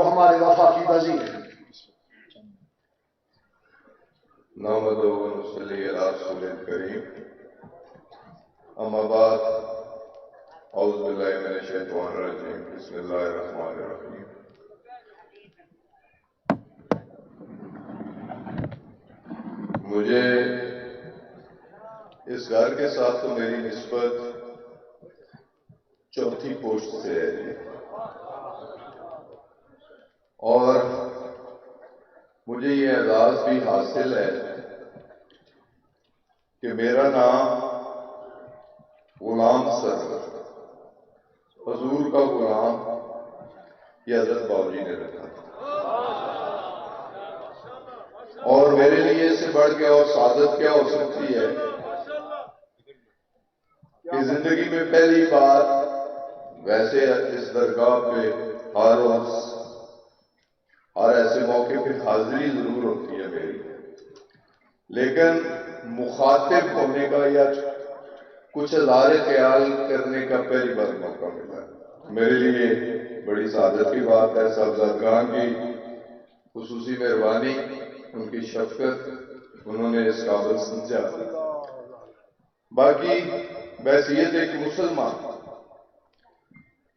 ہمارے وفا کی وزیر ہیں۔ نحمدہ و نصلی علی رسول الکریم، اما بعد، اعوذ باللہ من الشیطان الرجیم، بسم اللہ الرحمن الرحیم۔ مجھے اس گھر کے ساتھ تو میری نسبت چوتھی پوشت سے ہے جی، اور مجھے یہ اعزاز بھی حاصل ہے کہ میرا نام غلام سرور، حضور کا غلام، یہ حضرت باؤجی نے رکھا تھا، اور میرے لیے اس سے بڑھ کے اور سعادت کیا ہو سکتی ہے کہ زندگی میں پہلی بار، ویسے اس درگاہ پہ ہر روز ہر ایسے موقع پہ حاضری ضرور ہوتی ہے میری، لیکن مخاطب ہونے کا یا کچھ اظہار خیال کرنے کا پہلی بار موقع ملا۔ میرے لیے بڑی سعادت کی بات ہے، صاحبزادگان کی خصوصی مہربانی، ان کی شفقت، انہوں نے اس قابل سمجھا۔ باقی بحیثیت ایک مسلمان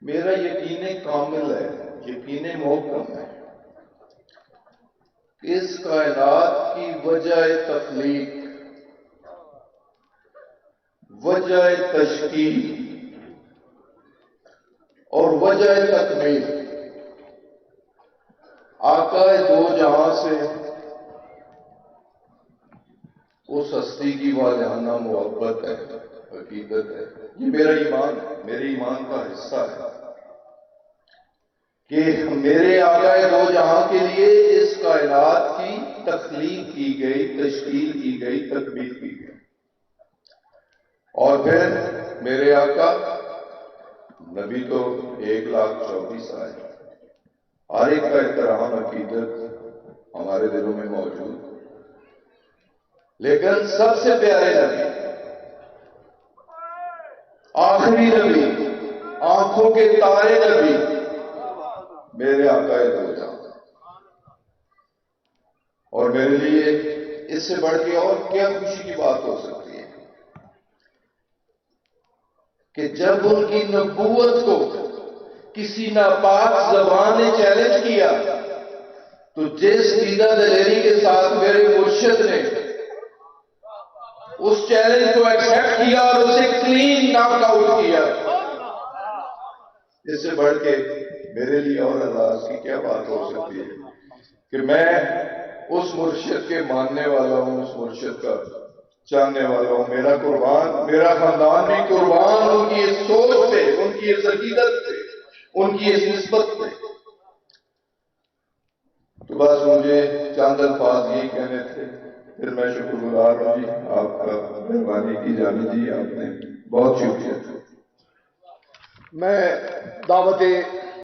میرا یقین کامل ہے، یقین محکم ہے، اس کائنات کی وجہ تخلیق، وجہ تشکیل اور وجہ تکمیل آقا دو جہاں سے اس ہستی کی والہانہ محبت ہے، عقیدت ہے۔ یہ میرا ایمان ہے، میرے ایمان کا حصہ ہے کہ میرے آقا دو جہاں کے لیے اس کائنات کی تخلیق کی گئی، تشکیل کی گئی، تکمیل کی گئی، اور پھر میرے آقا نبی تو 1,24,000 آئے، ہر ایک کا احترام، عقیدت ہمارے دلوں میں موجود، لیکن سب سے پیارے نبی، آخری نبی، آنکھوں کے تارے نبی، میرے آقا دو جہاں، اور میرے لیے اس سے بڑھ کے اور کیا خوشی کی بات ہو سکتی ہے کہ جب ان کی نبوت کو کسی ناپاک زبان نے چیلنج کیا تو جس سیدھا دلیری کے ساتھ میرے مرشد نے اس چیلنج کو ایکسپٹ کیا اور اسے کلین ناک آؤٹ کیا، اس سے بڑھ کے میرے لیے اور اعزاز کی کیا بات ہو سکتی ہے کہ میں اس مرشد کے ماننے والا ہوں، اس مرشد کا چاہنے والا ہوں، میرا قربان، میرا خاندان بھی قربان ان کی اس سوچ پہ، ان کی اس عقیدت پہ، ان کی اس نسبت پہ۔ تو بس مجھے چند الفاظ یہی کہنے تھے، پھر میں شکر گزار ہوں جی آپ کا، مہربانی کی جانی جی، آپ نے بہت شکریہ۔ میں دعوت